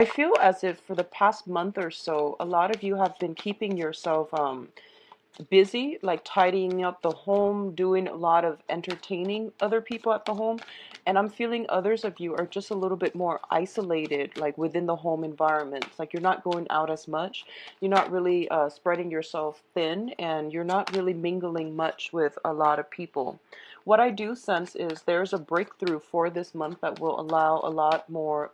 I feel as if for the past month or so, a lot of you have been keeping yourself busy, like tidying up the home, doing a lot of entertaining other people at the home. And I'm feeling others of you are just a little bit more isolated, like within the home environment. It's like you're not going out as much. You're not really spreading yourself thin, and you're not really mingling much with a lot of people. What I do sense is there's a breakthrough for this month that will allow a lot more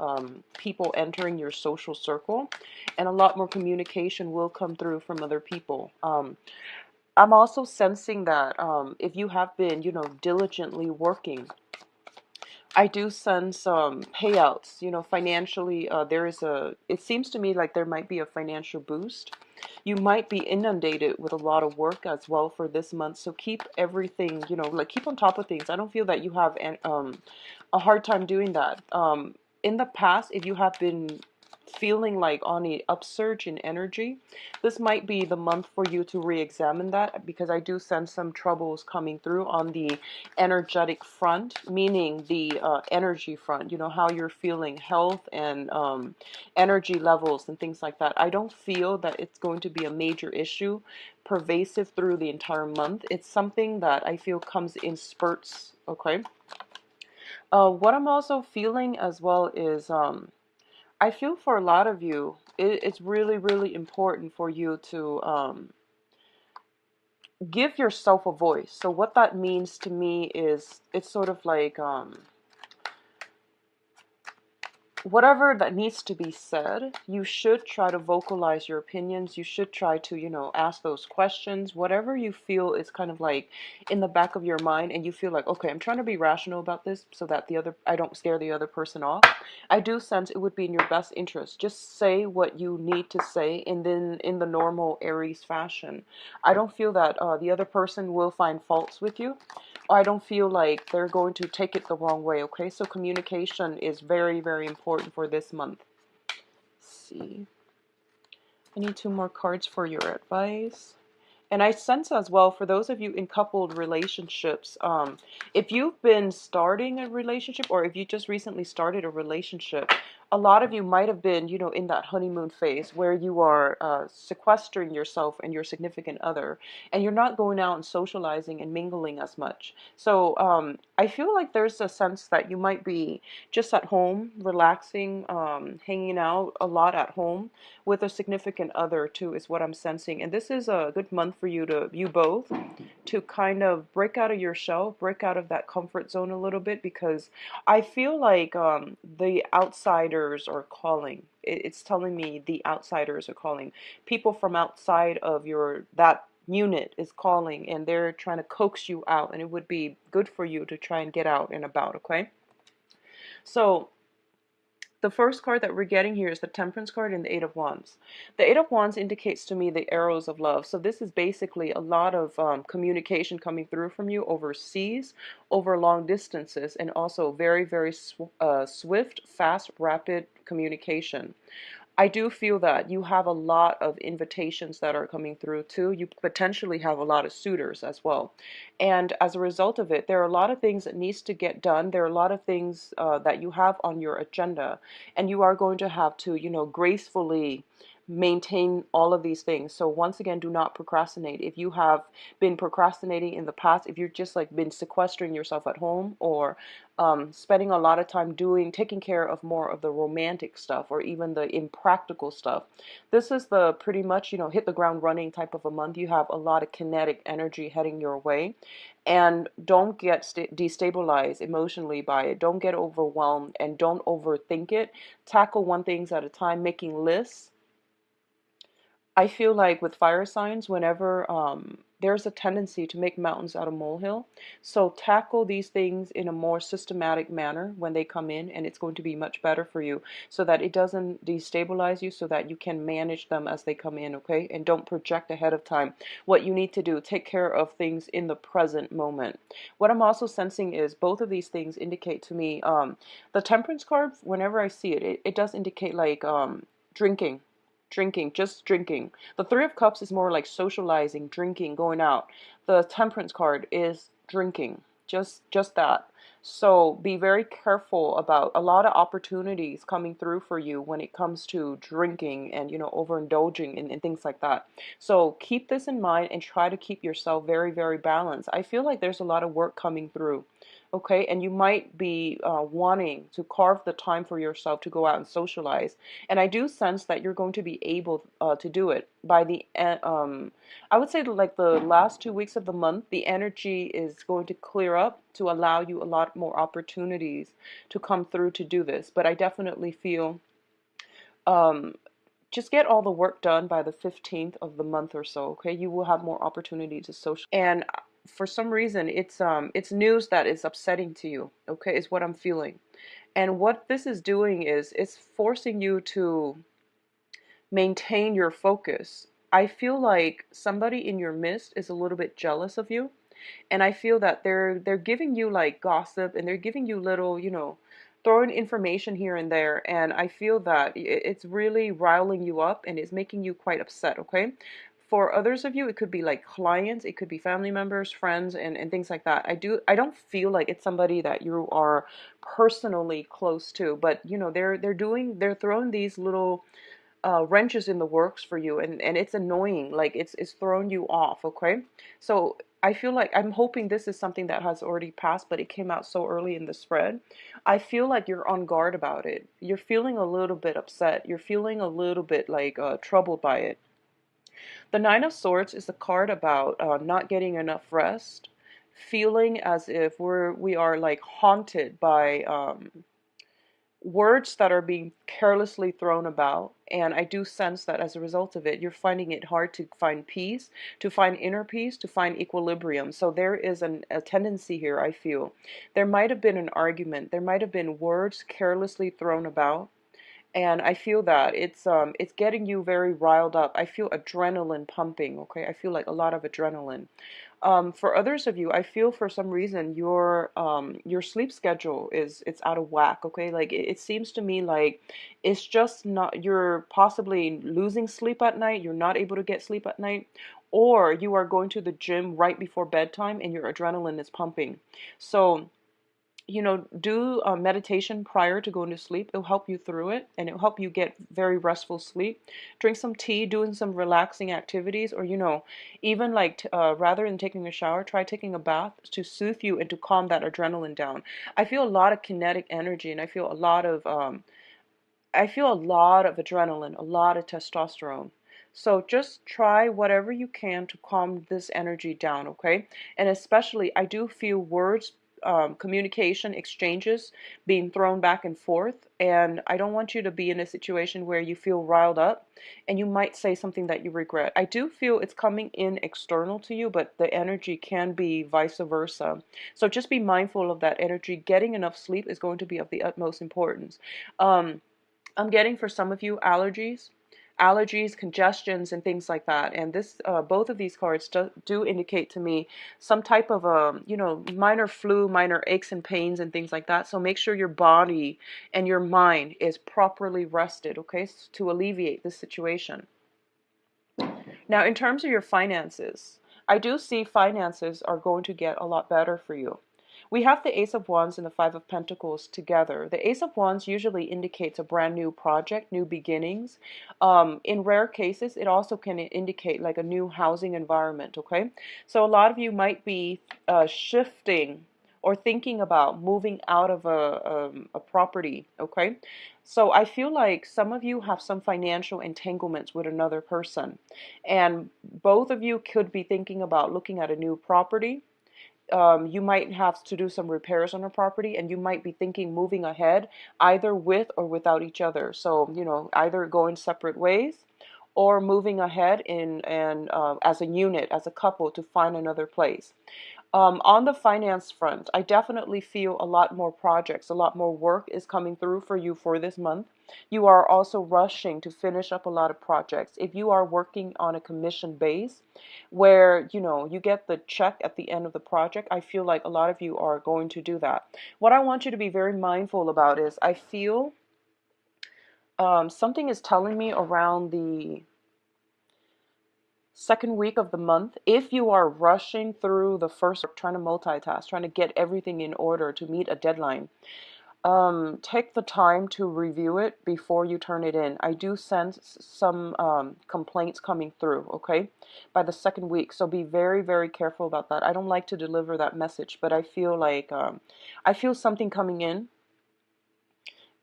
people entering your social circle, and a lot more communication will come through from other people. I'm also sensing that if you have been, diligently working, I do sense payouts, financially. It seems to me like there might be a financial boost. You might be inundated with a lot of work as well for this month. So keep everything, like keep on top of things. I don't feel that you have a hard time doing that. In the past, if you have been feeling like on a upsurge in energy, this might be the month for you to re-examine that, because I do sense some troubles coming through on the energetic front, meaning the energy front, how you're feeling, health and energy levels and things like that. I don't feel that it's going to be a major issue pervasive through the entire month. It's something that I feel comes in spurts, okay? What I'm also feeling as well is I feel for a lot of you, it's really, really important for you to give yourself a voice. So what that means to me is it's sort of like whatever that needs to be said, you should try to vocalize your opinions. You should try to, ask those questions. Whatever you feel is kind of like in the back of your mind, and you feel like, okay, I'm trying to be rational about this so that I don't scare the other person off. I do sense it would be in your best interest. Just say what you need to say, and then in the normal Aries fashion. I don't feel that the other person will find faults with you. I don't feel like they're going to take it the wrong way, okay? So communication is very, very important for this month. Let's see. I need two more cards for your advice. And I sense as well, for those of you in coupled relationships, if you've been starting a relationship, or if you just recently started a relationship, a lot of you might have been, in that honeymoon phase where you are sequestering yourself and your significant other, and you're not going out and socializing and mingling as much. So I feel like there's a sense that you might be just at home, relaxing, hanging out a lot at home with a significant other too, is what I'm sensing. And this is a good month for you both to kind of break out of your shell, break out of that comfort zone a little bit, because I feel like the outsiders are calling. It's telling me the outsiders are calling. People from outside of that unit is calling, and they're trying to coax you out, and it would be good for you to try and get out and about, okay? So the first card that we're getting here is the Temperance card and the Eight of Wands. The Eight of Wands indicates to me the arrows of love. So this is basically a lot of communication coming through from you overseas, over long distances, and also very, very swift, fast, rapid communication. I do feel that you have a lot of invitations that are coming through too. You potentially have a lot of suitors as well. And as a result of it, there are a lot of things that needs to get done. There are a lot of things that you have on your agenda, and you are going to have to, gracefully maintain all of these things. So once again, do not procrastinate. If you have been procrastinating in the past, if you've just like been sequestering yourself at home, or spending a lot of time taking care of more of the romantic stuff, or even the impractical stuff, this is the pretty much, hit the ground running type of a month. You have a lot of kinetic energy heading your way, and don't get destabilized emotionally by it. Don't get overwhelmed, and don't overthink it. Tackle one things at a time, making lists. I feel like with fire signs, whenever there's a tendency to make mountains out of molehill. So tackle these things in a more systematic manner when they come in, and it's going to be much better for you, so that it doesn't destabilize you, so that you can manage them as they come in, okay? And don't project ahead of time what you need to do. Take care of things in the present moment. What I'm also sensing is both of these things indicate to me, the Temperance card, whenever I see it, it does indicate like drinking. Drinking, just drinking. The Three of Cups is more like socializing, drinking, going out. The Temperance card is drinking, just that. So be very careful about a lot of opportunities coming through for you when it comes to drinking and, overindulging and things like that. So keep this in mind and try to keep yourself very, very balanced. I feel like there's a lot of work coming through. Okay, and you might be wanting to carve the time for yourself to go out and socialize. And I do sense that you're going to be able to do it by the end. I would say like the last 2 weeks of the month, the energy is going to clear up to allow you a lot more opportunities to come through to do this. But I definitely feel um, just get all the work done by the 15th of the month or so, okay? You will have more opportunity to social. And for some reason, it's news that is upsetting to you, okay? Is what I'm feeling. And what this is doing is it's forcing you to maintain your focus. I feel like somebody in your midst is a little bit jealous of you, and I feel that they're giving you like gossip, and they're giving you little, throwing information here and there, and I feel that it's really riling you up and it's making you quite upset, okay? For others of you, it could be like clients, it could be family members, friends, and things like that. I don't feel like it's somebody that you are personally close to, but they're throwing these little wrenches in the works for you, and it's annoying, like it's thrown you off, okay? So I feel like I'm hoping this is something that has already passed, but it came out so early in the spread. I feel like you're on guard about it. You're feeling a little bit upset. You're feeling a little bit like troubled by it. The Nine of Swords is a card about not getting enough rest, feeling as if we are like haunted by words that are being carelessly thrown about. And I do sense that as a result of it, you're finding it hard to find peace, to find inner peace, to find equilibrium. So there is a tendency here, I feel. There might have been an argument, there might have been words carelessly thrown about. And I feel that it's getting you very riled up. I feel adrenaline pumping, okay? I feel like a lot of adrenaline. For others of you, I feel for some reason your sleep schedule is it's out of whack, okay? Like it seems to me like it's just not, you're possibly losing sleep at night, you're not able to get sleep at night, or you are going to the gym right before bedtime and your adrenaline is pumping. So do meditation prior to going to sleep. It'll help you through it, and it'll help you get very restful sleep. Drink some tea, doing some relaxing activities, or even like rather than taking a shower, try taking a bath to soothe you and to calm that adrenaline down. I feel a lot of kinetic energy, and I feel a lot of adrenaline, a lot of testosterone. So just try whatever you can to calm this energy down, okay? And especially, I do feel words, communication, exchanges being thrown back and forth. And I don't want you to be in a situation where you feel riled up and you might say something that you regret. I do feel it's coming in external to you, but the energy can be vice versa. So just be mindful of that energy. Getting enough sleep is going to be of the utmost importance. I'm getting for some of you allergies, congestions, and things like that. And both of these cards do indicate to me some type of minor flu, minor aches and pains and things like that. So make sure your body and your mind is properly rested, okay, to alleviate this situation. Now, in terms of your finances, I do see finances are going to get a lot better for you. We have the Ace of Wands and the Five of Pentacles together. The Ace of Wands usually indicates a brand new project, new beginnings. In rare cases, it also can indicate like a new housing environment, okay? So a lot of you might be shifting or thinking about moving out of a property, okay? So I feel like some of you have some financial entanglements with another person, and both of you could be thinking about looking at a new property. You might have to do some repairs on a property, and you might be thinking moving ahead either with or without each other. So, either going separate ways or moving ahead as a unit, as a couple, to find another place. On the finance front, I definitely feel a lot more projects, a lot more work is coming through for you for this month. You are also rushing to finish up a lot of projects. If you are working on a commission base where, you get the check at the end of the project, I feel like a lot of you are going to do that. What I want you to be very mindful about is I feel something is telling me around the second week of the month, if you are rushing through the first, trying to multitask, trying to get everything in order to meet a deadline, take the time to review it before you turn it in. I do sense some complaints coming through, okay, by the second week. So be very, very careful about that. I don't like to deliver that message, but I feel like I feel something coming in,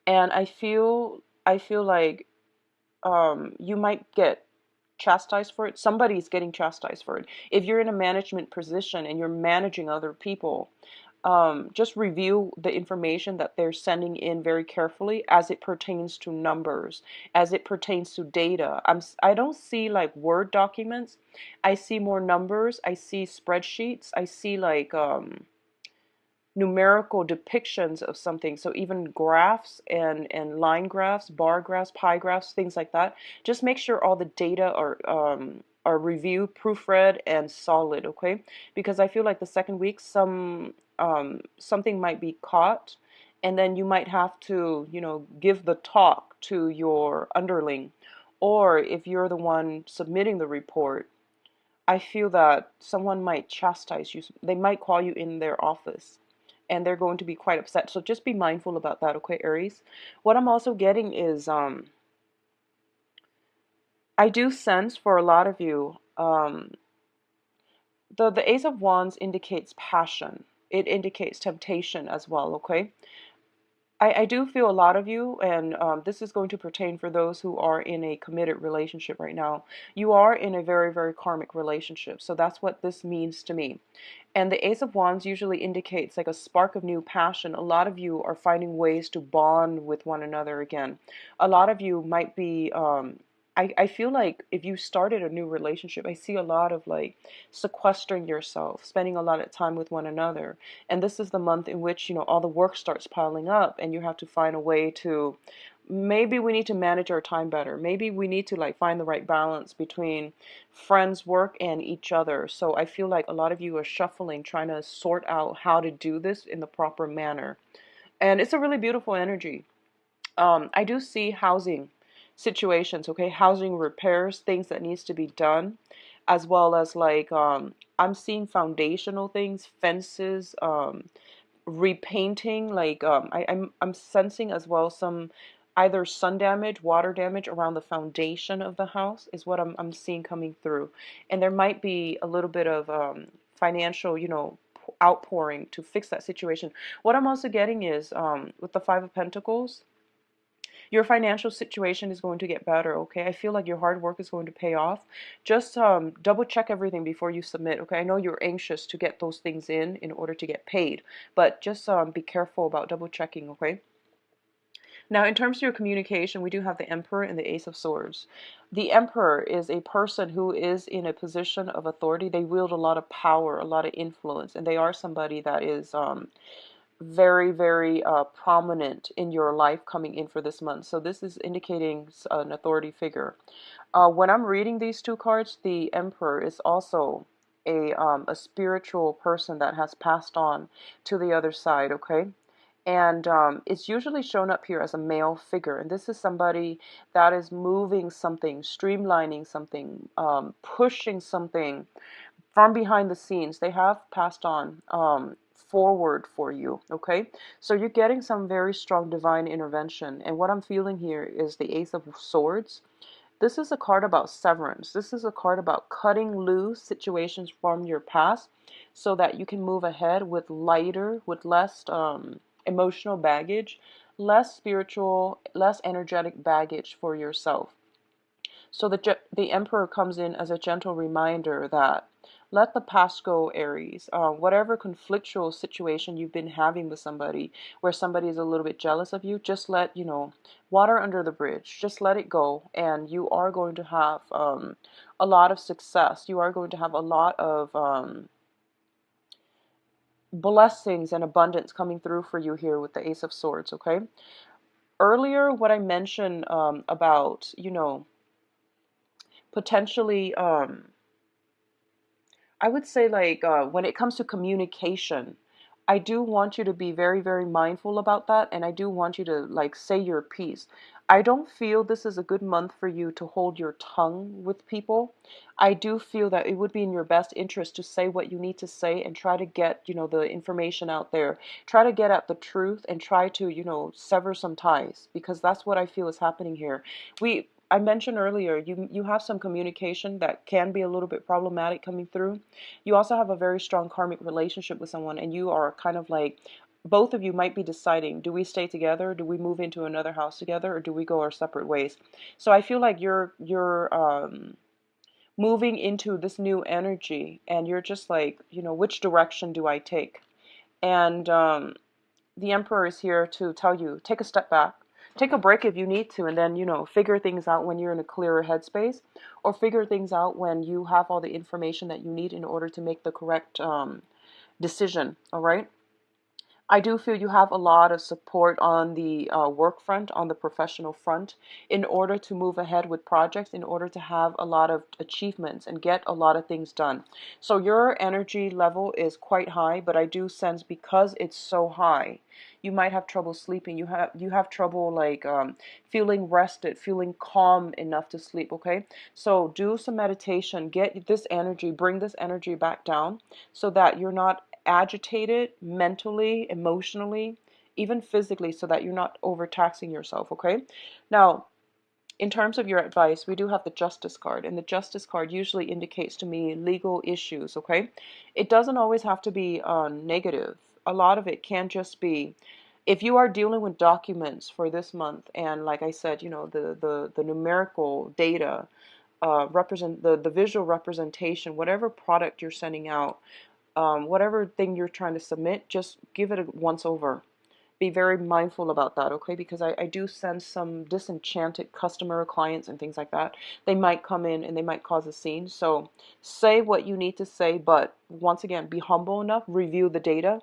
and I feel like you might get chastised for it. Somebody's getting chastised for it. If you're in a management position and you're managing other people, just review the information that they're sending in very carefully as it pertains to numbers, as it pertains to data. I don't see like Word documents. I see more numbers. I see spreadsheets. I see like numerical depictions of something. So even graphs and line graphs, bar graphs, pie graphs, things like that. Just make sure all the data are reviewed, proofread, and solid. Okay, because I feel like the second week something might be caught, and then you might have to give the talk to your underling, or if you're the one submitting the report. I feel that someone might chastise you. They might call you in their office and they're going to be quite upset. So just be mindful about that, okay, Aries? What I'm also getting is I do sense for a lot of you, the Ace of Wands indicates passion. It indicates temptation as well, okay? I do feel a lot of you, and this is going to pertain for those who are in a committed relationship right now. You are in a very, very karmic relationship. So that's what this means to me. And the Ace of Wands usually indicates like a spark of new passion. A lot of you are finding ways to bond with one another again. A lot of you might be, I feel like if you started a new relationship, I see a lot of like sequestering yourself, spending a lot of time with one another. And this is the month in which, all the work starts piling up and you have to find a way to, maybe we need to manage our time better. Maybe we need to like find the right balance between friends, work, and each other. So I feel like a lot of you are shuffling, trying to sort out how to do this in the proper manner. And it's a really beautiful energy. I do see housing situations, okay, housing repairs, things that needs to be done, as well as like I'm seeing foundational things, fences, repainting, like I'm sensing as well some either sun damage, water damage around the foundation of the house is what I'm seeing coming through. And there might be a little bit of financial, outpouring to fix that situation. What I'm also getting is with the Five of Pentacles, your financial situation is going to get better, okay? I feel like your hard work is going to pay off. Just double check everything before you submit, okay? I know you're anxious to get those things in order to get paid, but just be careful about double checking, okay? Now, in terms of your communication, we do have the Emperor and the Ace of Swords. The Emperor is a person who is in a position of authority. They wield a lot of power, a lot of influence, and they are somebody that is very, very prominent in your life coming in for this month. So this is indicating an authority figure. When I'm reading these two cards, the Emperor is also a spiritual person that has passed on to the other side, okay? And it's usually shown up here as a male figure. And this is somebody that is moving something, streamlining something, pushing something from behind the scenes. They have passed on forward for you, okay? So you're getting some very strong divine intervention. And what I'm feeling here is the Ace of Swords. This is a card about severance. This is a card about cutting loose situations from your past so that you can move ahead with lighter, with less emotional baggage, less spiritual, less energetic baggage for yourself. So the Emperor comes in as a gentle reminder that let the past go, Aries. Whatever conflictual situation you've been having with somebody, where somebody is a little bit jealous of you, just let, water under the bridge. Just let it go, and you are going to have a lot of success. You are going to have a lot of blessings and abundance coming through for you here with the Ace of Swords, okay? Earlier, what I mentioned about, potentially I would say like when it comes to communication, I do want you to be very, very mindful about that, and I do want you to like say your piece. I don't feel this is a good month for you to hold your tongue with people. I do feel that it would be in your best interest to say what you need to say and try to get, the information out there. Try to get at the truth and try to, sever some ties, because that's what I feel is happening here. I mentioned earlier, you have some communication that can be a little bit problematic coming through. You also have a very strong karmic relationship with someone, and you are kind of like, both of you might be deciding, do we stay together, do we move into another house together, or do we go our separate ways? So I feel like you're moving into this new energy, and you're just like, which direction do I take? And the Emperor is here to tell you, take a step back, take a break if you need to, and then, figure things out when you're in a clearer headspace, or figure things out when you have all the information that you need in order to make the correct decision. All right. I do feel you have a lot of support on the work front, on the professional front, in order to move ahead with projects, in order to have a lot of achievements and get a lot of things done. So your energy level is quite high, but I do sense because it's so high, you might have trouble sleeping. You have trouble like feeling rested, feeling calm enough to sleep. Okay, so do some meditation, get this energy, bring this energy back down, so that you're not agitated mentally, emotionally, even physically, so that you're not overtaxing yourself. Okay, now in terms of your advice, we do have the Justice card, and the Justice card usually indicates to me legal issues. Okay, it doesn't always have to be negative. A lot of it can just be, if you are dealing with documents for this month, and like I said, the numerical data represent the visual representation, whatever product you're sending out, whatever thing you're trying to submit, just give it a once over. Be very mindful about that, okay? Because I do sense some disenchanted customer clients and things like that. They might come in and they might cause a scene. So say what you need to say, but once again, be humble enough, review the data.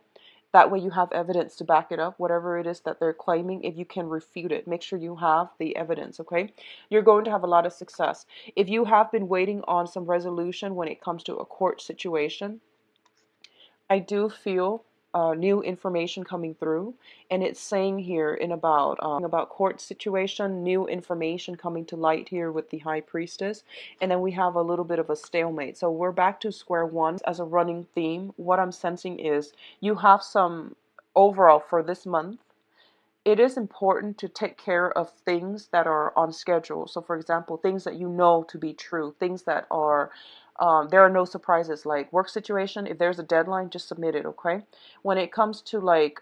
That way you have evidence to back it up, whatever it is that they're claiming. If you can refute it, make sure you have the evidence, okay? You're going to have a lot of success. If you have been waiting on some resolution when it comes to a court situation, I do feel new information coming through, and it's saying here in about court situation, new information coming to light here with the High Priestess, and then we have a little bit of a stalemate. So we're back to square one as a running theme. What I'm sensing is you have some overall for this month. It is important to take care of things that are on schedule. So, for example, things that you know to be true, things that are, there are no surprises, like work situation. If there's a deadline, just submit it, okay? When it comes to like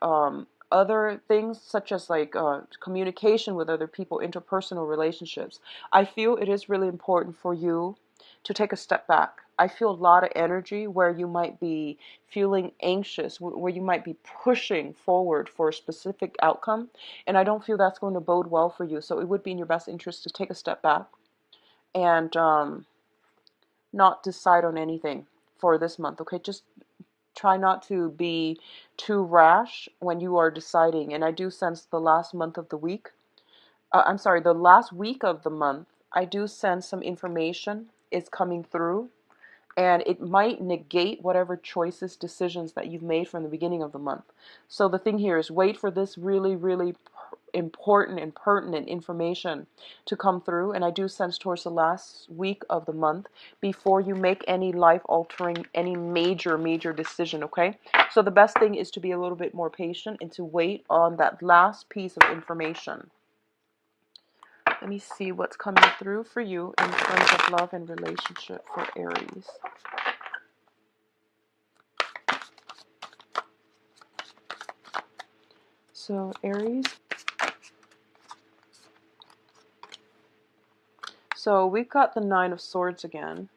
other things, such as like communication with other people, interpersonal relationships, I feel it is really important for you to take a step back. I feel a lot of energy where you might be feeling anxious, where you might be pushing forward for a specific outcome, and I don't feel that's going to bode well for you. So it would be in your best interest to take a step back and not decide on anything for this month, okay? Just try not to be too rash when you are deciding. And I do sense the last month of the week, I'm sorry, the last week of the month, I do sense some information is coming through, and it might negate whatever choices, decisions that you've made from the beginning of the month. So the thing here is, wait for this really, really important and pertinent information to come through, and I do sense towards the last week of the month before you make any life altering, any major decision, okay? So the best thing is to be a little bit more patient and to wait on that last piece of information. Let me see what's coming through for you in terms of love and relationship for Aries. So Aries. So we've got the Nine of Swords again.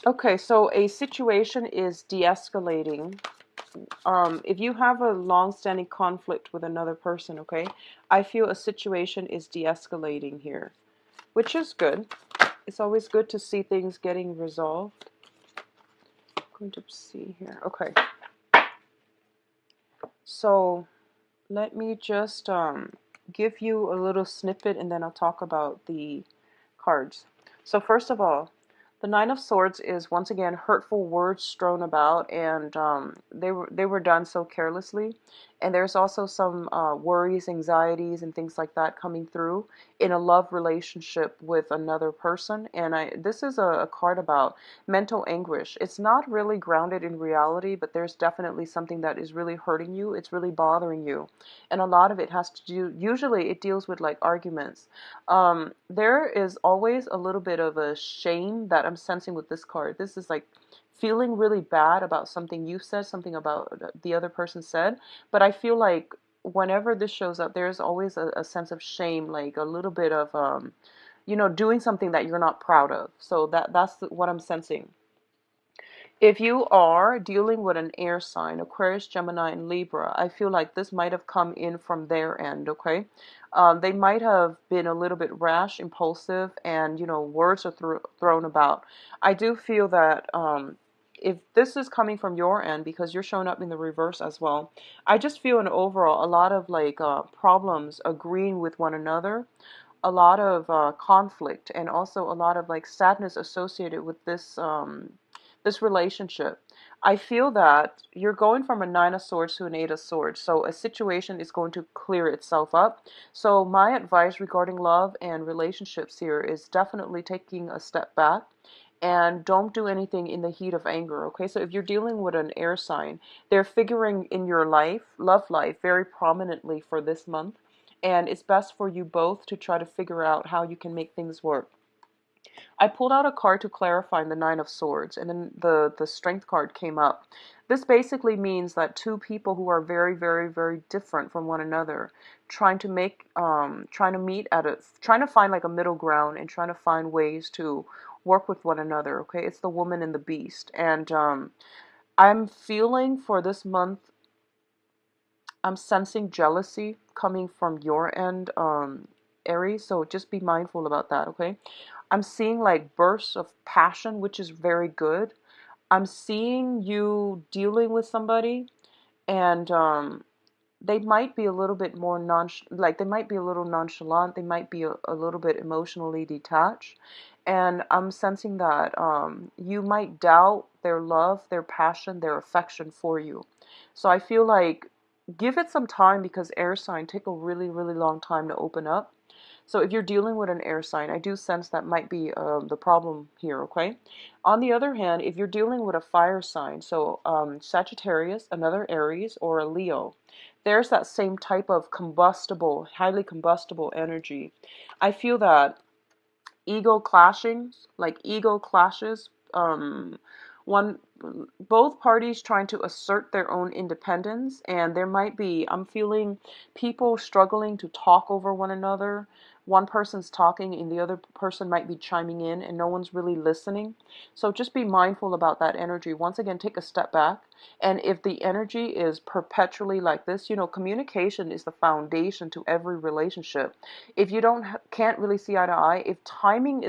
Okay, so a situation is de-escalating. If you have a long-standing conflict with another person, okay, I feel a situation is de-escalating here, which is good. It's always good to see things getting resolved. I'm going to see here. Okay. So let me just give you a little snippet, and then I'll talk about the cards. So first of all, the Nine of Swords is once again hurtful words strewn about, and they were done so carelessly. And there's also some worries, anxieties, and things like that coming through in a love relationship with another person. And this is a card about mental anguish. It's not really grounded in reality, but there's definitely something that is really hurting you. It's really bothering you. And a lot of it has to do, usually it deals with like arguments. There is always a little bit of a shame that I'm sensing with this card. This is like feeling really bad about something you said, something about the other person said. But I feel like whenever this shows up, there's always a sense of shame, like a little bit of, doing something that you're not proud of. So that's what I'm sensing. If you are dealing with an air sign, Aquarius, Gemini, and Libra, I feel like this might have come in from their end, okay? They might have been a little bit rash, impulsive, and, words are thrown about. I do feel that if this is coming from your end, because you're showing up in the reverse as well, I just feel in overall a lot of like problems agreeing with one another, a lot of conflict, and also a lot of like sadness associated with this relationship. I feel that you're going from a Nine of Swords to an Eight of Swords, so a situation is going to clear itself up. So my advice regarding love and relationships here is definitely taking a step back and don't do anything in the heat of anger, okay? So if you're dealing with an air sign, they're figuring in your life, love life, very prominently for this month, and it's best for you both to try to figure out how you can make things work. I pulled out a card to clarify the Nine of Swords, and then the Strength card came up. This basically means that two people who are very, very, very different from one another, trying to meet trying to find like a middle ground and trying to find ways to work with one another. Okay, it's the woman and the beast, and I'm feeling for this month. I'm sensing jealousy coming from your end, Aries. So just be mindful about that. Okay. I'm seeing like bursts of passion, which is very good. I'm seeing you dealing with somebody, and they might be a little bit more like they might be a little nonchalant. They might be a little bit emotionally detached, and I'm sensing that you might doubt their love, their passion, their affection for you. So I feel like give it some time because air sign take a really, really long time to open up. So if you're dealing with an air sign, I do sense that might be the problem here, okay? On the other hand, if you're dealing with a fire sign, so Sagittarius, another Aries, or a Leo, there's that same type of combustible, highly combustible energy. I feel that ego clashes, one both parties trying to assert their own independence, and there might be, I'm feeling people struggling to talk over one another. One person's talking and the other person might be chiming in and no one's really listening. So just be mindful about that energy. Once again, take a step back. And if the energy is perpetually like this, communication is the foundation to every relationship. If you can't really see eye to eye, if timing is